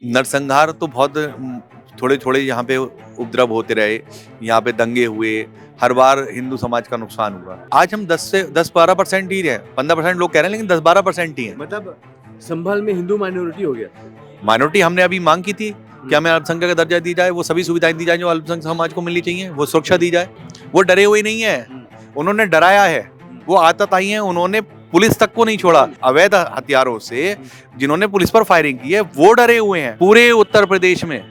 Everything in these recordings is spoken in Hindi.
नरसंहार तो बहुत थोड़े-थोड़े यहाँ पे उपद्रव होते रहे, यहाँ पे दंगे हुए, हर बार हिंदू समाज का नुकसान हुआ। आज हम 10 से 10-12% ही हैं, 15% लोग कह रहे हैं लेकिन 10-12% ही हैं। मतलब संभल में हिंदू माइनॉरिटी हो गया। माइनॉरिटी हमने अभी मांग की थी कि हमें अल्पसंख्यक का दर्जा दी जाए, वो सभी सुविधाएं दी जाए जो अल्पसंख्यक समाज को मिलनी चाहिए, वो सुरक्षा दी जाए। वो डरे हुए नहीं है, उन्होंने डराया है, वो आतताई हैं, उन्होंने पुलिस तक को नहीं छोड़ा। अवैध हथियारों से जिन्होंने पुलिस पर फायरिंग की है वो डरे हुए हैं। पूरे उत्तर प्रदेश में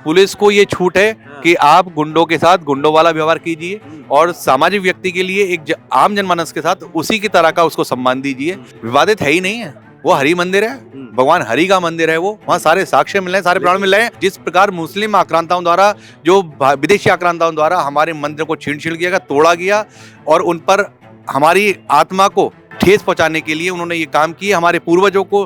पुलिस को ये छूट है कि आप गुंडों के साथ गुंडों वाला व्यवहार कीजिए और सामाजिक व्यक्ति के लिए एक आम जनमानस के साथ उसी की तरह का उसको सम्मान दीजिए। विवादित है ही नहीं है, वो हरि मंदिर है, भगवान हरि का मंदिर है, वो वहाँ सारे साक्ष्य मिल रहे हैं, सारे प्रमाण मिल रहे हैं। जिस प्रकार मुस्लिम आक्रांताओं द्वारा, जो विदेशी आक्रांताओं द्वारा हमारे मंदिर को छीन किया गया, तोड़ा गया और उन पर हमारी आत्मा को ठेस पहुंचाने के लिए उन्होंने ये काम किए, हमारे पूर्वजों को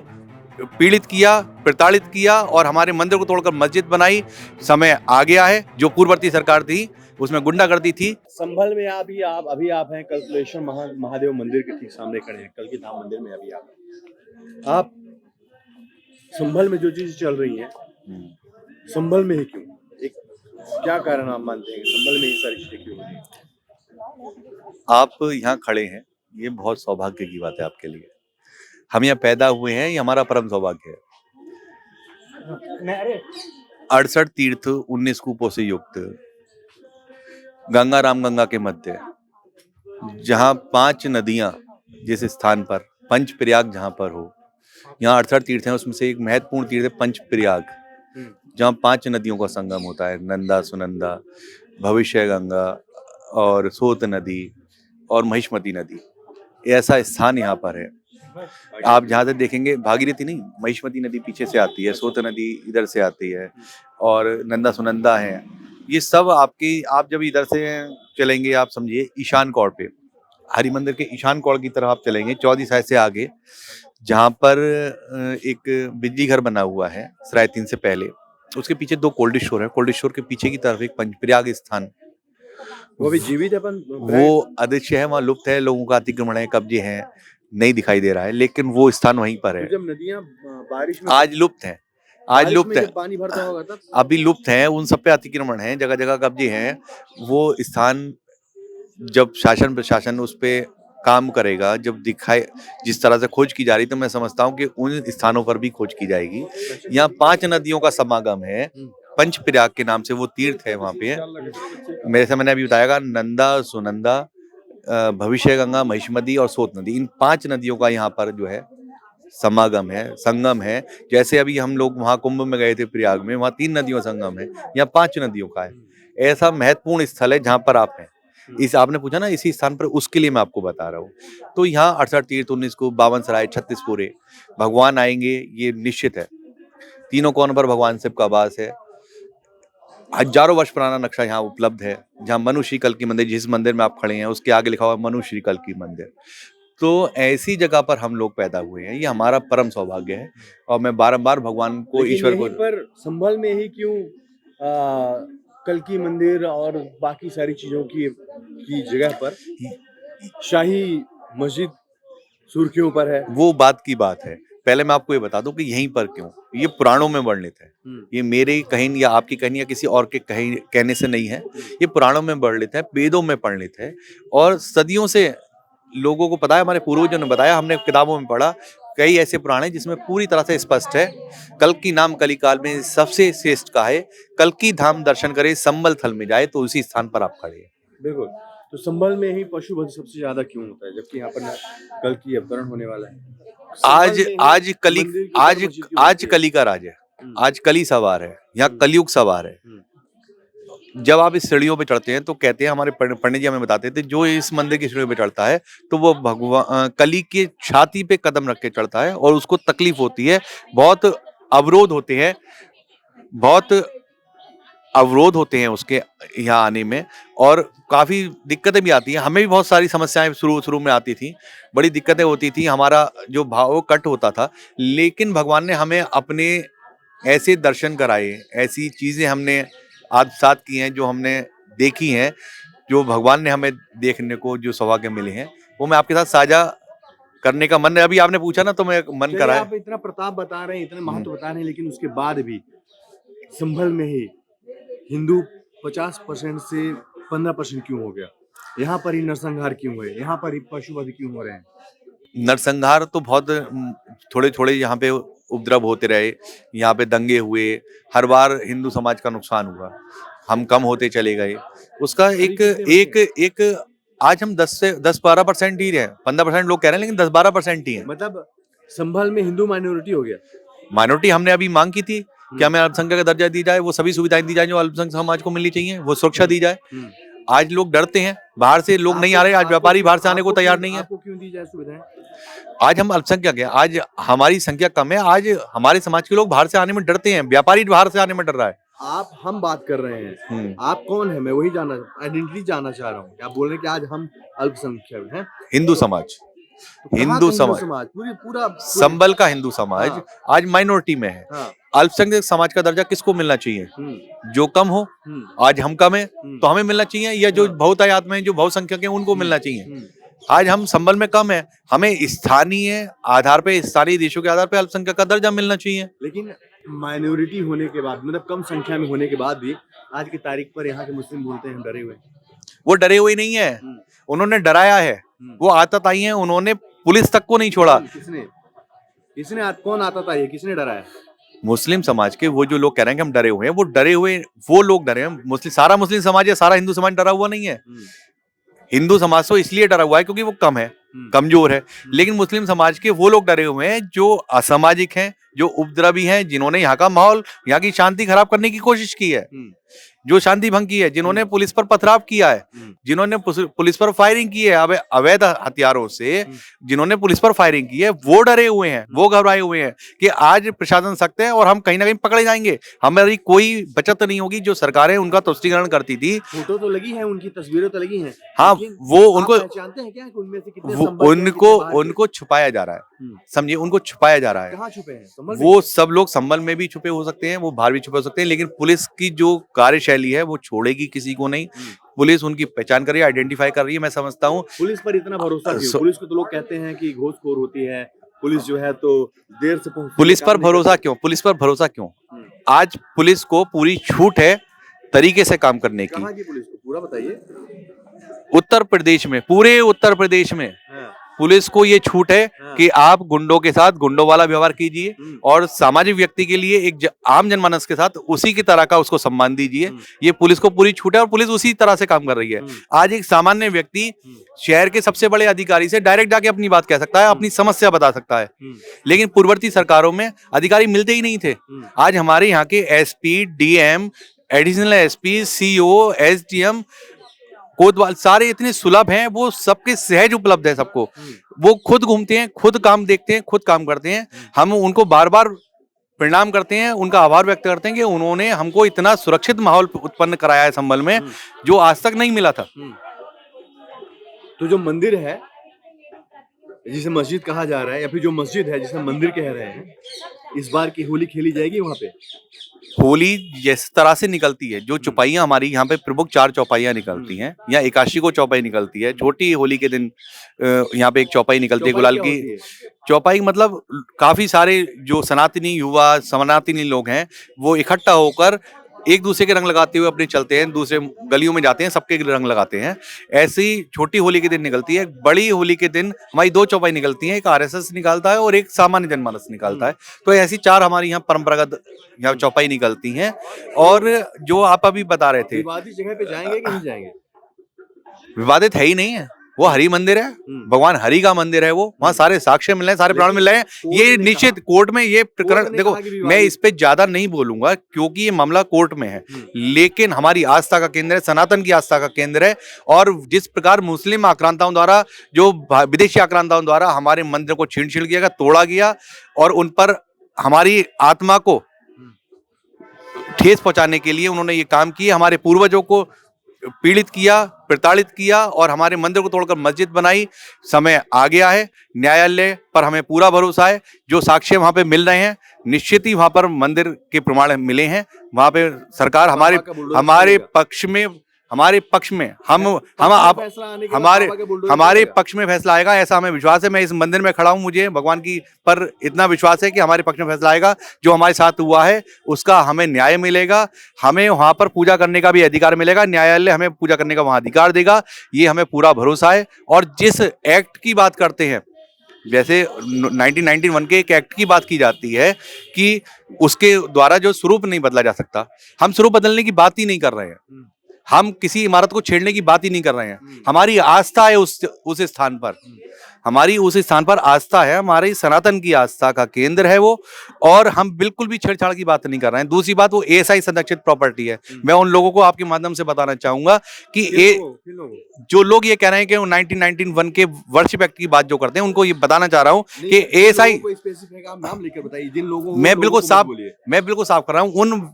पीड़ित किया, प्रताड़ित किया और हमारे मंदिर को तोड़कर मस्जिद बनाई। समय आ गया है, जो पूर्ववर्ती सरकार थी उसमें गुंडागर्दी थी। संभल में आप अभी आप हैं कल्पलेश्वर महादेव मंदिर के ठीक सामने खड़े हैं, कल्की धाम मंदिर में अभी आप संभल में जो चीजें चल रही हैं, संभल में ही क्यों? एक क्या कारण आप मानते हैं कि संभल में ये सारी चीजें क्यों हो रही हैं? आप यहाँ खड़े हैं, ये बहुत सौभाग्य की बात है आपके लिए। हम यहाँ पैदा हुए हैं, ये हमारा परम सौभाग्य है। 68 तीर्थ 19 कूपों से युक्त, गंगा राम गंगा के मध्य, जहाँ 5 नदियां जिस स्थान पर, पंच प्रयाग जहाँ पर हो, यहाँ 68 तीर्थ हैं, उसमें से एक महत्वपूर्ण तीर्थ है पंच प्रयाग, जहाँ 5 नदियों का संगम होता है, नंदा, सुनंदा, भविष्य गंगा और सोत नदी और महिष्मती नदी। ऐसा स्थान यहाँ पर है। आप जहाँ से देखेंगे, भागीरथी नहीं, महिष्मती नदी पीछे से आती है, सोत नदी इधर से आती है और नंदा सुनंदा है। ये सब आपकी, आप जब इधर से चलेंगे, आप समझिए ईशान कोण पे, हरि मंदिर के ईशान कोण की तरफ आप चलेंगे, चौधरी साइड से आगे, जहाँ पर एक बिजली घर बना हुआ है सराय 3 से पहले, उसके पीछे 2 कोल्ड स्टोर है। कोल्ड स्टोर के पीछे की तरफ एक पंचप्रयाग स्थान, वो भी जीवित है, वो अदृश्य है, वहाँ लुप्त है, लोगों का अतिक्रमण है, कब्जे हैं, नहीं दिखाई दे रहा है, लेकिन वो स्थान वहीं पर है। तो जब नदियां बारिश में आज लुप्त है, आज लुप्त है, पानी भरता होगा तब अभी लुप्त है, उन सब पे अतिक्रमण है, जगह जगह कब्जे हैं। वो स्थान जब शासन प्रशासन उस पे काम करेगा, जब दिखाए, जिस तरह से खोज की जा रही, तो मैं समझता हूँ कि उन स्थानों पर भी खोज की जाएगी। यहाँ 5 नदियों का समागम है, पंच प्रयाग के नाम से वो तीर्थ है वहाँ पे। मेरे से मैंने अभी बताया, नंदा, सुनंदा, भविष्य गंगा, महिष्मती और सोत नदी, इन 5 नदियों का यहाँ पर जो है समागम है, संगम है। जैसे अभी हम लोग वहाँ कुंभ में गए थे प्रयाग में, वहाँ 3 नदियों का संगम है, यहाँ 5 नदियों का है। ऐसा महत्वपूर्ण स्थल है जहाँ पर आप हैं। इस आपने पूछा ना इसी स्थान पर, उसके लिए मैं आपको बता रहा हूँ। तो यहाँ 68 तीर्थ, 19 को, 52 सराय, 36 पूरे, भगवान आएंगे ये निश्चित है। तीनों कोनों पर भगवान शिव का वास है। हजारों वर्ष पुराना नक्शा यहाँ उपलब्ध है, जहाँ मनु श्री कल्की मंदिर, जिस मंदिर में आप खड़े हैं उसके आगे लिखा हुआ है मनु श्री कल्की मंदिर। तो ऐसी जगह पर हम लोग पैदा हुए हैं, ये हमारा परम सौभाग्य है और मैं बारंबार भगवान को, ईश्वर को। पर संभल में ही क्यों कल्की मंदिर और बाकी सारी चीजों की जगह पर शाही मस्जिद सुर्खियों पर है? वो बात की बात है। पहले मैं आपको ये बता दूं कि यहीं पर क्यों, ये पुराणों में वर्णित है। ये मेरी कहानी या आपकी कहानी या किसी और के कहने से नहीं है, ये पुराणों में वर्णित है, वेदों में वर्णित है और सदियों से लोगों को पता है, हमारे पूर्वजों ने बताया, हमने किताबों में पढ़ा। कई ऐसे पुराण हैं जिसमें पूरी तरह से स्पष्ट है, कल्कि नाम कलिकाल में सबसे श्रेष्ठ का है, कल्कि धाम दर्शन करे संबल थल में जाए, तो उसी स्थान पर आप खड़े हैं। बिल्कुल। तो संभल में ही पशु वध सबसे ज्यादा क्यों होता है, जबकि यहाँ पर कल की अवतरण होने वाला है? आज कली का राज है, आज कली सवार है, यहाँ कलयुग सवार है। जब आप इस सीढ़ियों पे चढ़ते हैं तो कहते हैं, हमारे पंडित जी हमें बताते थे, जो इस मंदिर की सीढ़ियों पे चढ़ता है तो वो भगवान कली की छाती पे कदम रख के चढ़ता है और उसको तकलीफ होती है, बहुत अवरोध होते हैं, बहुत अवरोध होते हैं उसके यहाँ आने में और काफी दिक्कतें भी आती हैं। हमें भी बहुत सारी समस्याएं शुरू में आती थी, बड़ी दिक्कतें होती थी, हमारा जो भाव कट होता था, लेकिन भगवान ने हमें अपने ऐसे दर्शन कराए, ऐसी चीजें हमने आत्मसात की हैं, जो हमने देखी हैं, जो भगवान ने हमें देखने को जो सौभाग्य मिले हैं, वो मैं आपके साथ साझा करने का मन है। अभी आपने पूछा ना तो मैं मन चलिए, करा है। आप इतना प्रताप बता रहे हैं, इतने महत्व बता रहे हैं, लेकिन उसके बाद भी संभल में ही हिंदू 50% से 15% क्यों हो गया? यहाँ पर ही नरसंहार क्यों हुए? यहाँ पर ही पशुवध क्यों हो रहे हैं? नरसंहार तो बहुत थोड़े-थोड़े यहाँ पे उपद्रव होते रहे, यहाँ पे दंगे हुए, हर बार हिंदू समाज का नुकसान हुआ, हम कम होते चले गए। उसका अभी एक कितने एक एक आज हम 10-12% ही हैं, 15% लोग कह रहे हैं लेकिन 10-12% ही हैं। मतलब संभल में हिंदू माइनॉरिटी हो गया। माइनॉरिटी हमने अभी मांग की थी कि हमें अल्पसंख्यक का दर्जा दी जाए, वो सभी सुविधाएं दी जाए जो अल्पसंख्यक समाज को मिलनी चाहिए, वो सुरक्षा दी जाए। हम्म। आज लोग डरते हैं, बाहर से लोग नहीं आ रहे, आज व्यापारी बाहर से आने को तैयार नहीं है। आपको क्यों दी जाए सुविधाएं? आज हम अल्पसंख्यक हैं, आज हमारी संख्या कम है, आज हमारे समाज के लोग बाहर से आने में डरते हैं, व्यापारी बाहर से आने में डर रहा है। हम बात कर रहे हैं, आप कौन है? मैं वही आइडेंटिटी जानना चाह रहा हूँ। आप बोल रहे हैं कि आज हम अल्पसंख्यक हैं। हिंदू समाज, तो कहाँ हिंदू का समाज, पूरा संबल का हिंदू समाज हाँ। आज माइनॉरिटी में है। हाँ। अल्पसंख्यक समाज का दर्जा किसको मिलना चाहिए? जो कम हो, आज हम कम है तो हमें मिलना चाहिए, या जो बहुतायत में जो बहुसंख्यक हैं उनको मिलना चाहिए। आज हम संबल में कम है, हमें स्थानीय आधार पे, स्थानीय देशों के आधार पे अल्पसंख्यक का दर्जा मिलना चाहिए। लेकिन माइनॉरिटी होने के बाद, मतलब कम संख्या में होने के बाद भी आज की तारीख पर यहाँ के मुस्लिम बोलते हैं हम डरे हुए हैं। वो डरे हुए नहीं है, उन्होंने डराया है, वो आतत आई है, उन्होंने पुलिस तक को नहीं छोड़ा। कौन आतत आई है? किसने डराया? मुस्लिम समाज के वो जो लोग कह रहे हैं कि हम डरे हुए हैं, वो लोग डरे हैं। सारा मुस्लिम समाज या सारा हिंदू समाज डरा हुआ नहीं है। हिंदू समाज तो इसलिए डरा हुआ है क्योंकि वो कम है, कमजोर है, लेकिन मुस्लिम समाज के वो लोग डरे हुए हैं जो असामाजिक हैं, जो उपद्रवी हैं, जिन्होंने यहाँ का माहौल, यहाँ की शांति खराब करने की कोशिश की है, जो शांति भंग की है, जिन्होंने पुलिस पर पथराव किया है, जिन्होंने पुलिस पर फायरिंग की है अवैध हथियारों से, जिन्होंने पुलिस पर फायरिंग की है, वो डरे हुए हैं, वो घबराए हुए हैं कि आज प्रशासन सख्त है और हम कहीं ना कहीं पकड़े जाएंगे, हमारी कोई बचत नहीं होगी। जो सरकारें उनका तुष्टीकरण करती थी, फोटो तो लगी है, उनकी तस्वीरें तो लगी हैं, हाँ, वो उनको जानते हैं क्या कि उनमें से कितने उनको छुपाया जा रहा है, समझिए, उनको छुपाया जा रहा है। कहाँ छुपे हैं? वो सब लोग संभल में भी छुपे हो सकते हैं, वो बाहर भी छुपे हो सकते हैं, लेकिन पुलिस की जो कार्यशैली है वो छोड़ेगी किसी को नहीं। पुलिस उनकी पहचान कर रही है, आइडेंटिफाई कर रही है। मैं समझता हूँ पुलिस पर इतना भरोसा क्यों? पुलिस को तो लोग कहते हैं कि घूसखोर होती है, पुलिस जो है तो देर से पहुंचती है। पुलिस पर भरोसा क्यों? पुलिस पर भरोसा क्यों? आज पुलिस को पूरी छूट है तरीके से काम करने की। कहाँ की पुलिस को? पूरा बताइए। उत्तर प्रदेश में, पूरे उत्तर प्रदेश में पुलिस को ये छूट है कि आप गुंडों के साथ गुंडों वाला व्यवहार कीजिए और सामाजिक व्यक्ति के लिए एक आम जनमानस के साथ उसी की तरह का उसको सम्मान दीजिए। ये पुलिस को पूरी छूट है और पुलिस उसी तरह से काम कर रही है। आज एक सामान्य व्यक्ति शहर के सबसे बड़े अधिकारी से डायरेक्ट जाके अपनी बात कह सकता है, अपनी समस्या बता सकता है, लेकिन पूर्ववर्ती सरकारों में अधिकारी मिलते ही नहीं थे। आज हमारे यहाँ के SP, DM, additional SP, CO, SDM, कोतवाल सारे इतने सुलभ हैं, वो सबके सहज उपलब्ध है सबको। वो खुद घूमते हैं, खुद काम देखते हैं, खुद काम करते हैं। हम उनको बार बार प्रणाम करते हैं, उनका आभार व्यक्त करते हैं कि उन्होंने हमको इतना सुरक्षित माहौल उत्पन्न कराया है संभल में, जो आज तक नहीं मिला था। तो जो मंदिर है जिसे मस्जिद कहा जा रहा है, या फिर जो मस्जिद है जिसे मंदिर कह रहे हैं, इस बार की होली खेली जाएगी वहां पे? होली जिस तरह से निकलती है, जो चौपाइयाँ हमारी यहाँ पे प्रमुख 4 चौपाइयाँ निकलती हैं, या 81 को चौपाई निकलती है। छोटी होली के दिन यहाँ पे एक चौपाई निकलती है गुलाल की। चौपाई मतलब काफी सारे जो सनातनी युवा, सनातनी लोग हैं, वो इकट्ठा होकर एक दूसरे के रंग लगाते हुए अपने चलते हैं, दूसरे गलियों में जाते हैं, सबके रंग लगाते हैं। ऐसी छोटी होली के दिन निकलती है। बड़ी होली के दिन हमारी 2 चौपाई निकलती हैं, एक आरएसएस निकालता है और एक सामान्य जनमानस निकालता है। तो ऐसी 4 हमारी यहाँ परंपरागत यहाँ चौपाई निकलती हैं। और जो आप अभी बता रहे थे, विवादित जगह पे जाएंगे कि नहीं जाएंगे? विवादित है ही नहीं है, वो हरि मंदिर है, भगवान हरि का मंदिर है। वो वहाँ सारे साक्ष्य मिल रहे हैं, सारे प्रमाण मिल रहे हैं। ये निश्चित कोर्ट में ये प्रकरण, देखो मैं इस पे ज्यादा नहीं बोलूंगा क्योंकि ये मामला कोर्ट में है, लेकिन हमारी आस्था का केंद्र है, सनातन की आस्था का केंद्र है। और जिस प्रकार मुस्लिम आक्रांताओं द्वारा, जो विदेशी आक्रांताओं द्वारा हमारे मंदिर को छीन छीन किया गया, तोड़ा गया और उन पर हमारी आत्मा को ठेस पहुंचाने के लिए उन्होंने ये काम किए, हमारे पूर्वजों को पीड़ित किया, प्रताड़ित किया और हमारे मंदिर को तोड़कर मस्जिद बनाई। समय आ गया है, न्यायालय पर हमें पूरा भरोसा है। जो साक्ष्य वहां पे मिल रहे हैं, निश्चित ही वहां पर मंदिर के प्रमाण मिले हैं। वहां पे सरकार हमारे पक्ष में हमारे पक्ष में हम आप फैसला आने के बाद हमारे बाबा के बुलडोजर हमारे चलेगा। पक्ष में फैसला आएगा, ऐसा हमें विश्वास है। मैं इस मंदिर में खड़ा हूं, मुझे भगवान की पर इतना विश्वास है कि हमारे पक्ष में फैसला आएगा। जो हमारे साथ हुआ है उसका हमें न्याय मिलेगा, हमें वहां पर पूजा करने का भी अधिकार मिलेगा, न्यायालय हमें पूजा करने का वहां अधिकार देगा, ये हमें पूरा भरोसा है। और जिस एक्ट की बात करते हैं, जैसे 1991 के एक एक्ट की बात की जाती है कि उसके द्वारा जो स्वरूप नहीं बदला जा सकता, हम स्वरूप बदलने की बात ही नहीं कर रहे हैं, हम किसी इमारत को छेड़ने की बात ही नहीं कर रहे हैं। हमारी आस्था है उस स्थान पर, हमारी उस स्थान पर आस्था है, हमारी सनातन की आस्था का केंद्र है वो, और हम बिल्कुल भी छेड़छाड़ की बात नहीं कर रहे हैं। दूसरी बात, वो एएसआई संरक्षित प्रॉपर्टी है। मैं उन लोगों को आपके माध्यम से बताना चाहूंगा कि जो लोग ये कह रहे हैं कि 1991 के वर्शिप एक्ट की बात जो करते हैं, उनको ये बताना चाह रहा हूं कि एएसआई, नाम लेकर बताइए जिन लोगों मैं बिल्कुल साफ कर रहा हूं उन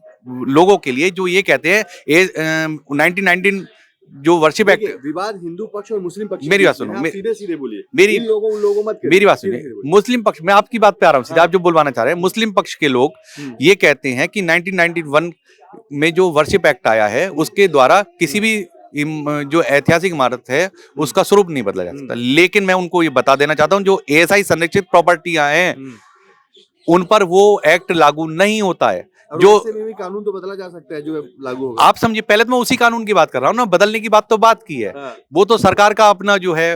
लोगों के लिए जो ये कहते हैं 1919 जो वर्शिप एक्ट। विवाद हिंदू पक्ष और मुस्लिम पक्ष, मेरी बात सुनो, सीधे सीधे बोलिए, मेरी लोगों मत करिए, मेरी बात सुनिए। मुस्लिम पक्ष, मैं आपकी बात पे आ रहा हूँ सीधा, आप जो बुलवाना चाह रहे हैं, मुस्लिम पक्ष के लोग ये कहते हैं कि 1991 में जो वर्शिप एक्ट आया है उसके द्वारा किसी भी जो ऐतिहासिक इमारत है उसका स्वरूप नहीं बदला जा सकता। लेकिन मैं उनको ये बता देना चाहता हूँ, जो एएसआई संरक्षित प्रॉपर्टियां हैं उन पर वो एक्ट लागू नहीं होता है। जो में भी कानून तो बदला जा सकता है जो लागू होगा। आप समझिए, पहले तो मैं उसी कानून की बात कर रहा हूँ ना, बदलने की बात तो बात की है। वो तो सरकार का अपना जो है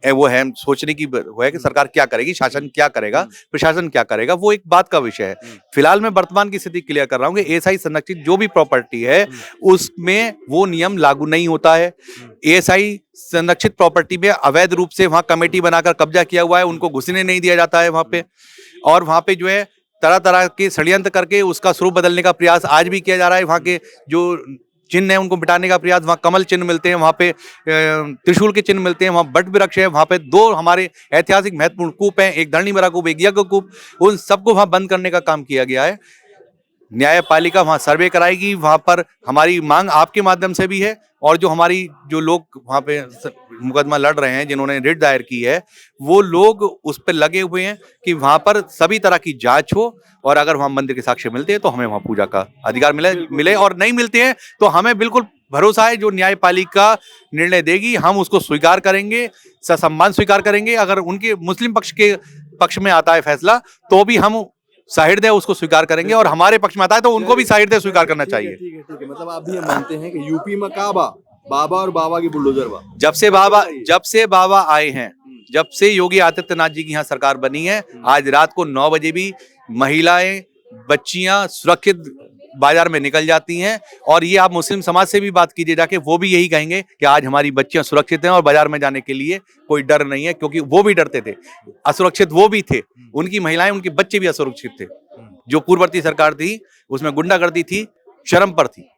वो है सोचने की है कि सरकार क्या करेगी, शासन क्या करेगा, प्रशासन क्या करेगा, वो एक बात का विषय है। फिलहाल मैं वर्तमान की स्थिति क्लियर कर रहा हूँ कि एएसआई संरक्षित जो भी प्रॉपर्टी है उसमें वो नियम लागू नहीं होता है। एएसआई संरक्षित प्रॉपर्टी में अवैध रूप से वहां कमेटी बनाकर कब्जा किया हुआ है, उनको घुसने नहीं दिया जाता है वहां पे, और वहां पे जो है तरह तरह के षड्यंत्र करके उसका स्वरूप बदलने का प्रयास आज भी किया जा रहा है। वहां के जो चिन्ह है उनको मिटाने का प्रयास, वहां कमल चिन्ह मिलते हैं, वहां पे त्रिशूल के चिन्ह मिलते हैं, वहां बट वृक्ष है, वहां पे 2 हमारे ऐतिहासिक महत्वपूर्ण कूप हैं, एक धरणीमरा कूप, एक यज्ञ कूप, उन सबको वहां बंद करने का काम किया गया है। न्यायपालिका वहां सर्वे कराएगी, वहां पर हमारी मांग आपके माध्यम से भी है, और जो हमारी जो लोग वहां पे मुकदमा लड़ रहे हैं, जिन्होंने रिट दायर की है, वो लोग उस पर लगे हुए हैं कि वहां पर सभी तरह की जांच हो, और अगर वहां मंदिर के साक्ष्य मिलते हैं तो हमें वहां पूजा का अधिकार मिले, और नहीं मिलते हैं तो हमें बिल्कुल भरोसा है जो न्यायपालिका निर्णय देगी हम उसको स्वीकार करेंगे, ससम्मान स्वीकार करेंगे। अगर उनके मुस्लिम पक्ष के पक्ष में आता है फैसला तो भी हम साहिर्दय उसको स्वीकार करेंगे, और हमारे पक्ष में आता है तो उनको भी साहिर्दय स्वीकार करना चाहिए। ठीक है। मतलब आप भी ये मानते हैं कि यूपी में काबा बाबा और बाबा की बुलडोजर बा, जब से बाबा आए हैं, जब से योगी आदित्यनाथ जी की यहाँ सरकार बनी है, आज रात को 9 बजे भी महिलाएं, बच्चियां सुरक्षित बाजार में निकल जाती हैं। और ये आप मुस्लिम समाज से भी बात कीजिए जाके, वो भी यही कहेंगे कि आज हमारी बच्चियां सुरक्षित हैं और बाजार में जाने के लिए कोई डर नहीं है, क्योंकि वो भी डरते थे, असुरक्षित वो भी थे, उनकी महिलाएं, उनके बच्चे भी असुरक्षित थे। जो पूर्ववर्ती सरकार थी उसमें गुंडागर्दी थी, शर्म पर थी।